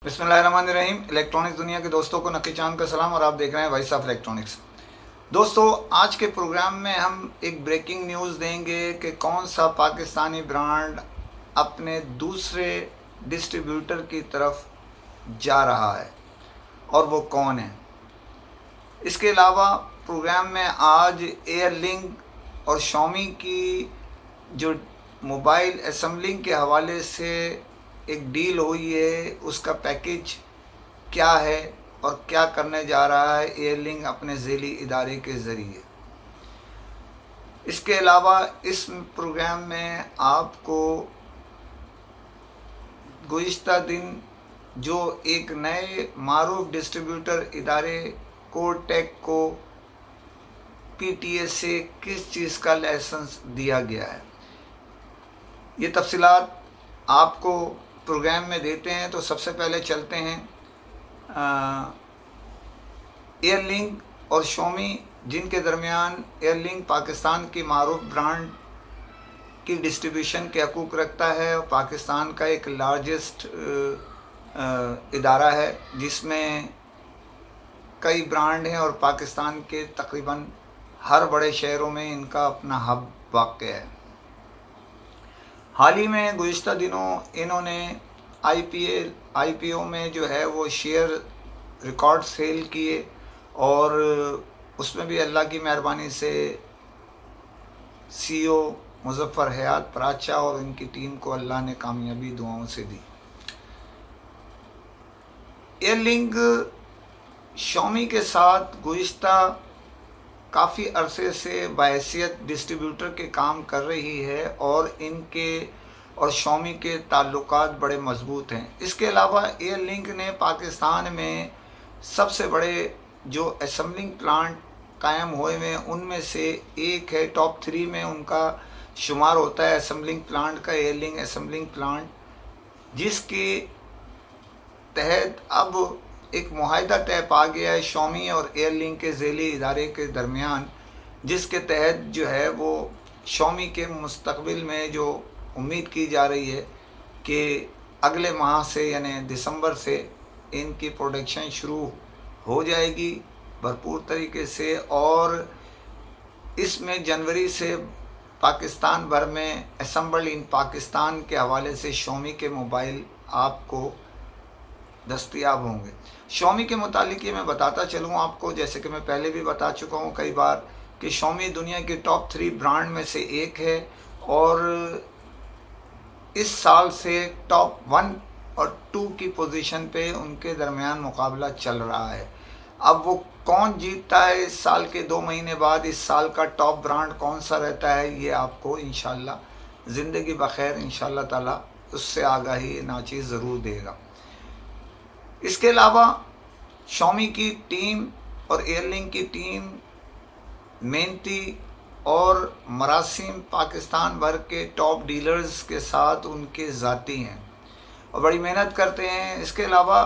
بسم اللہ الرحمن الرحیم۔ الیکٹرانکس دنیا کے دوستوں کو نقی چاند کا سلام، اور آپ دیکھ رہے ہیں وائس آف الیکٹرانکس۔ دوستو، آج کے پروگرام میں ہم ایک بریکنگ نیوز دیں گے کہ کون سا پاکستانی برانڈ اپنے دوسرے ڈسٹریبیوٹر کی طرف جا رہا ہے اور وہ کون ہے۔ اس کے علاوہ پروگرام میں آج ایئر لنک اور شامی کی جو موبائل اسمبلنگ کے حوالے سے ایک ڈیل ہوئی ہے، اس کا پیکیج کیا ہے اور کیا کرنے جا رہا ہے ایئر لنک اپنے ذیلی ادارے کے ذریعے۔ اس کے علاوہ اس پروگرام میں آپ کو گزشتہ دن جو ایک نئے معروف ڈسٹریبیوٹر ادارے کوڈ-ٹیک کو پی ٹی اے سے کس چیز کا لائسنس دیا گیا ہے، یہ تفصیلات آپ کو پروگرام میں دیتے ہیں۔ تو سب سے پہلے چلتے ہیں ایئر لنک اور شامی، جن کے درمیان ایئر لنک پاکستان کی معروف برانڈ کی ڈسٹریبیوشن کے حقوق رکھتا ہے اور پاکستان کا ایک لارجسٹ ادارہ ہے جس میں کئی برانڈ ہیں، اور پاکستان کے تقریباً ہر بڑے شہروں میں ان کا اپنا ہب واقع ہے۔ حال ہی میں گزشتہ دنوں انہوں نے آئی پی او میں جو ہے وہ شیئر ریکارڈ سیل کیے، اور اس میں بھی اللہ کی مہربانی سے سی او مظفر حیات پراچا اور ان کی ٹیم کو اللہ نے کامیابی دعاؤں سے دی۔ ایئر لنک شامی کے ساتھ گزشتہ کافی عرصے سے بحیثیت ڈسٹریبیوٹر کے کام کر رہی ہے، اور ان کے اور شامی کے تعلقات بڑے مضبوط ہیں۔ اس کے علاوہ ایئر لنک نے پاکستان میں سب سے بڑے جو اسمبلنگ پلانٹ قائم ہوئے ہیں ان میں سے ایک ہے، ٹاپ 3 میں ان کا شمار ہوتا ہے اسمبلنگ پلانٹ کا، ایئر لنک اسمبلنگ پلانٹ، جس کے تحت اب ایک معاہدہ طے پا گیا ہے شامی اور ایئر لنک کے ذیلی ادارے کے درمیان، جس کے تحت جو ہے وہ شامی کے مستقبل میں جو امید کی جا رہی ہے کہ اگلے ماہ سے یعنی دسمبر سے ان کی پروڈکشن شروع ہو جائے گی بھرپور طریقے سے، اور اس میں جنوری سے پاکستان بھر میں اسمبل ان پاکستان کے حوالے سے شامی کے موبائل آپ کو دستیاب ہوں گے۔ شامی کے متعلق یہ میں بتاتا چلوں آپ کو، جیسے کہ میں پہلے بھی بتا چکا ہوں کئی بار، کہ شامی دنیا کے ٹاپ 3 برانڈ میں سے ایک ہے، اور اس سال سے ٹاپ 1 اور 2 کی پوزیشن پہ ان کے درمیان مقابلہ چل رہا ہے۔ اب وہ کون جیتتا ہے اس سال کے 2 مہینے بعد، اس سال کا ٹاپ برانڈ کون سا رہتا ہے، یہ آپ کو انشاءاللہ زندگی بخیر انشاءاللہ تعالی اس سے آگاہی ناچیز ضرور دے گا۔ اس کے علاوہ شامی کی ٹیم اور ایئر لنک کی ٹیم محنتی اور مراسم پاکستان بھر کے ٹاپ ڈیلرز کے ساتھ ان کے ذاتی ہیں اور بڑی محنت کرتے ہیں۔ اس کے علاوہ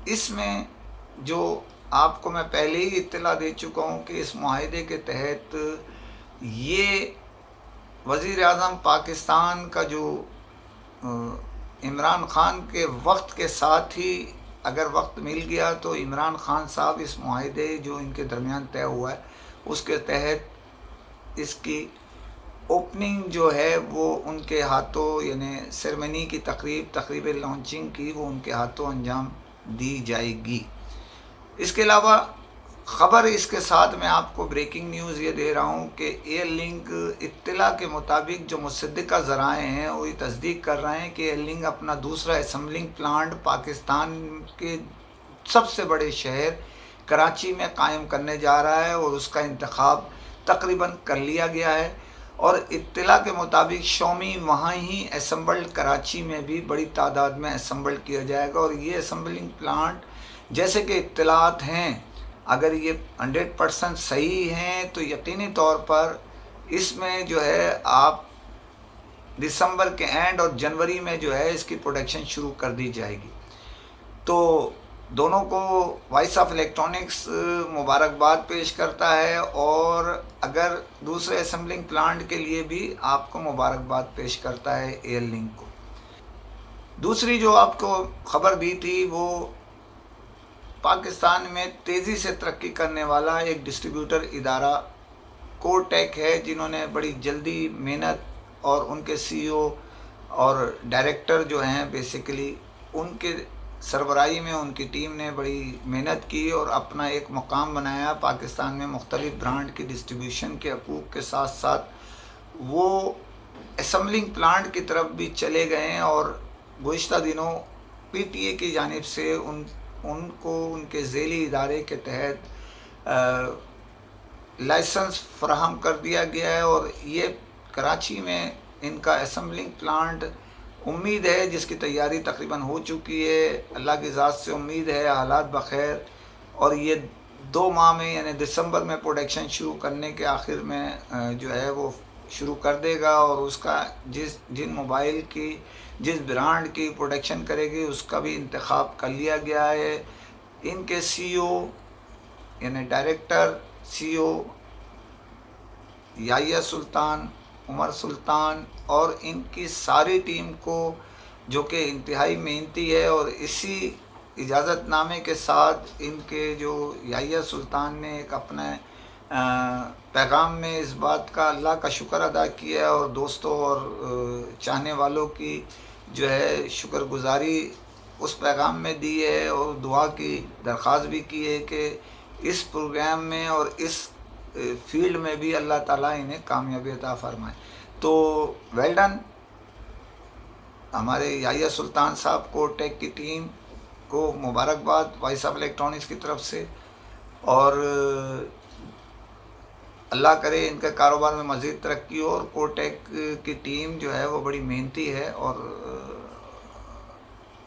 اس میں جو آپ کو میں پہلے ہی اطلاع دے چکا ہوں کہ اس معاہدے کے تحت یہ وزیر اعظم پاکستان کا جو عمران خان کے وقت کے ساتھ ہی اگر وقت مل گیا تو عمران خان صاحب اس معاہدے جو ان کے درمیان طے ہوا ہے اس کے تحت اس کی اوپننگ جو ہے وہ ان کے ہاتھوں، یعنی سیرمنی کی تقریب لانچنگ کی، وہ ان کے ہاتھوں انجام دی جائے گی۔ اس کے علاوہ خبر اس کے ساتھ میں آپ کو بریکنگ نیوز یہ دے رہا ہوں کہ ایئر لنک اطلاع کے مطابق جو مصدقہ ذرائع ہیں وہ یہ تصدیق کر رہے ہیں کہ ایئر لنک اپنا دوسرا اسمبلنگ پلانٹ پاکستان کے سب سے بڑے شہر کراچی میں قائم کرنے جا رہا ہے، اور اس کا انتخاب تقریباً کر لیا گیا ہے، اور اطلاع کے مطابق شامی وہاں ہی اسمبل کراچی میں بھی بڑی تعداد میں اسمبل کیا جائے گا۔ اور یہ اسمبلنگ پلانٹ جیسے کہ اطلاعات ہیں، اگر یہ 100% صحیح ہیں تو یقینی طور پر اس میں جو ہے آپ دسمبر کے اینڈ اور جنوری میں جو ہے اس کی پروڈکشن شروع کر دی جائے گی۔ تو دونوں کو وائس آف الیکٹرانکس مبارکباد پیش کرتا ہے، اور اگر دوسرے اسمبلنگ پلانٹ کے لیے بھی آپ کو مبارکباد پیش کرتا ہے ایئر لنک کو۔ दूसरी जो आपको खबर दी थी वो पाकिस्तान में तेज़ी से तरक्की करने वाला एक डिस्ट्रीब्यूटर इदारा कोटेक है, जिन्होंने बड़ी जल्दी मेहनत और उनके सीईओ और डायरेक्टर जो हैं बेसिकली उनके सरबराही में उनकी टीम ने बड़ी मेहनत की और अपना एक मुकाम बनाया पाकिस्तान में। मुख्तलिफ ब्रांड की डिस्ट्रीब्यूशन के हकूक़ के साथ साथ वो असम्बलिंग प्लांट की तरफ भी चले गए हैं और गुज़िश्ता दिनों पीटीए की जानिब से उनको उनके ज़ेली इदारे के तहत लाइसेंस फराहम कर दिया गया है और ये कराची में इनका असम्बलिंग प्लांट उम्मीद है, जिसकी तैयारी तकरीबन हो चुकी है। अल्लाह की ज़ात से उम्मीद है हालात बखैर और ये 2 माह में यानी दिसंबर में प्रोडक्शन शुरू करने के आखिर में जो है वो शुरू कर देगा और उसका जिन मोबाइल की जिस ब्रांड की प्रोडक्शन करेगी उसका भी इंतखाब कर लिया गया है। इनके सीईओ यानी डायरेक्टर सीईओ याहिया सुल्तान, उमर सुल्तान और इनकी सारी टीम को, जो कि इंतहाई मेहनती है, और इसी इजाज़तनामे के साथ इनके जो याहिया सुल्तान ने एक अपने पैगाम में इस बात का अल्लाह का शुक्र अदा किया और दोस्तों और चाहने वालों की जो है शुक्रगुजारी उस पैगाम में दी है और दुआ की दरख्वास्त भी की है कि इस प्रोग्राम में और इस फील्ड में भी अल्लाह ताला इन्हें कामयाबी अता फरमाए। तो वेल डन हमारे याहिया सुल्तान साहब को, टेक की टीम को मुबारकबाद वॉइस ऑफ इलेक्ट्रॉनिक्स की तरफ से, और अल्लाह करे इनके कारोबार में मज़ीद तरक्की हो। और कोटेक की टीम जो है वो बड़ी मेहनती है और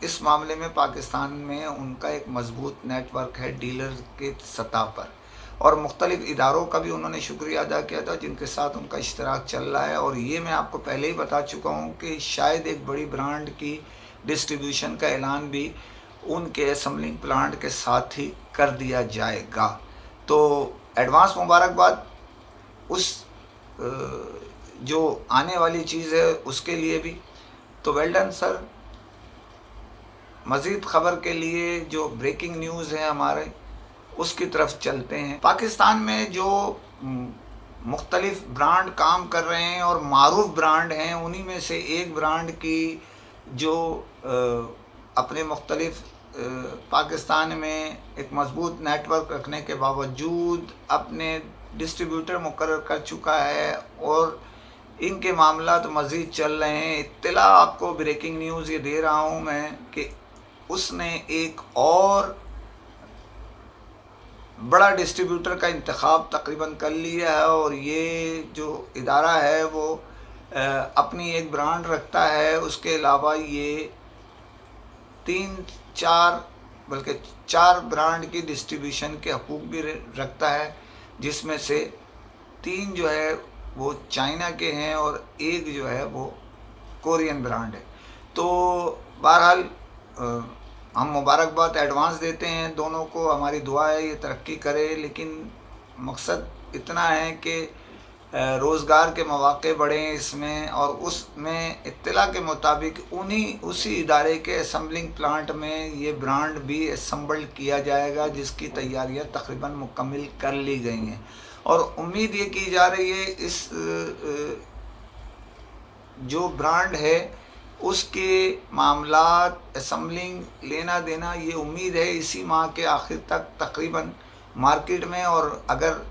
इस मामले में पाकिस्तान में उनका एक मजबूत नेटवर्क है डीलर के सतह पर, और मुख्तलिफ इदारों का भी उन्होंने शुक्रिया अदा किया था जिनके साथ उनका इश्तराक चल रहा है। और ये मैं आपको पहले ही बता चुका हूँ कि शायद एक बड़ी ब्रांड की डिस्ट्रीब्यूशन का ऐलान भी उनके असम्बलिंग प्लांट के साथ ही कर दिया जाएगा। तो एडवांस मुबारकबाद उस जो आने वाली चीज़ है उसके लिए भी। तो वेल डन सर। मज़ीद ख़बर के लिए जो ब्रेकिंग न्यूज़ है हमारे उसकी तरफ चलते हैं। पाकिस्तान में जो मुख्तलिफ ब्रांड काम कर रहे हैं और मारूफ ब्रांड हैं, उन्हीं में से एक ब्रांड की जो अपने मुख्तलिफ पाकिस्तान में एक मजबूत नेटवर्क रखने के बावजूद अपने डिस्ट्रीब्यूटर मुकर्रर कर चुका है और इनके मामला तो मज़ीद चल रहे हैं। इत्तला आपको ब्रेकिंग न्यूज़ ये दे रहा हूँ मैं कि उसने एक और बड़ा डिस्ट्रीब्यूटर का इंतखाब तकरीबन कर लिया है और ये जो इदारा है वो अपनी एक ब्रांड रखता है, उसके अलावा ये 3-4 बल्कि 4 ब्रांड की डिस्ट्रीब्यूशन के हकूक़ भी रखता है, जिसमें से 3 जो है वो चाइना के हैं और एक जो है वो कोरियन ब्रांड है। तो बहरहाल हम मुबारकबाद एडवांस देते हैं दोनों को, हमारी दुआ है ये तरक्की करे, लेकिन मकसद इतना है कि रोज़गार के मौक़े बढ़ें इसमें। और उसमें इत्तला के मुताबिक उसी इदारे के असम्बलिंग प्लांट में ये ब्रांड भी असम्बल किया जाएगा, जिसकी तैयारियां तकरीबन मुकम्मल कर ली गई हैं और उम्मीद ये की जा रही है इस जो ब्रांड है उसके मामलात असम्बलिंग लेना देना, ये उम्मीद है इसी माह के आखिर तक तकरीबन मार्केट में, और अगर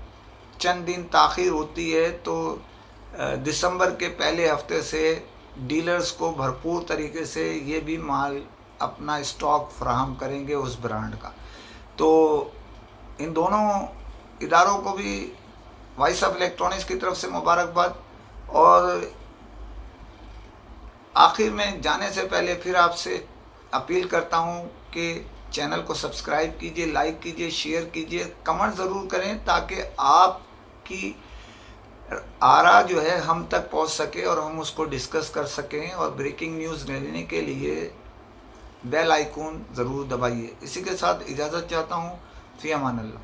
चंद दिन ताख़ीर होती है तो दिसंबर के पहले हफ्ते से डीलर्स को भरपूर तरीके से ये भी माल अपना स्टॉक फराहम करेंगे उस ब्रांड का। तो इन दोनों इदारों को भी वॉइस ऑफ इलेक्ट्रॉनिक्स की तरफ से मुबारकबाद। और आखिर में जाने से पहले फिर आपसे अपील करता हूँ कि चैनल को सब्सक्राइब कीजिए, लाइक कीजिए, शेयर कीजिए, कमेंट ज़रूर करें ताकि आपकी आरा जो है हम तक पहुँच सके और हम उसको डिस्कस कर सकें। और ब्रेकिंग न्यूज़ लेने के लिए बेल आइकन ज़रूर दबाइए। इसी के साथ इजाज़त चाहता हूँ। फ़ी अमान अल्लाह।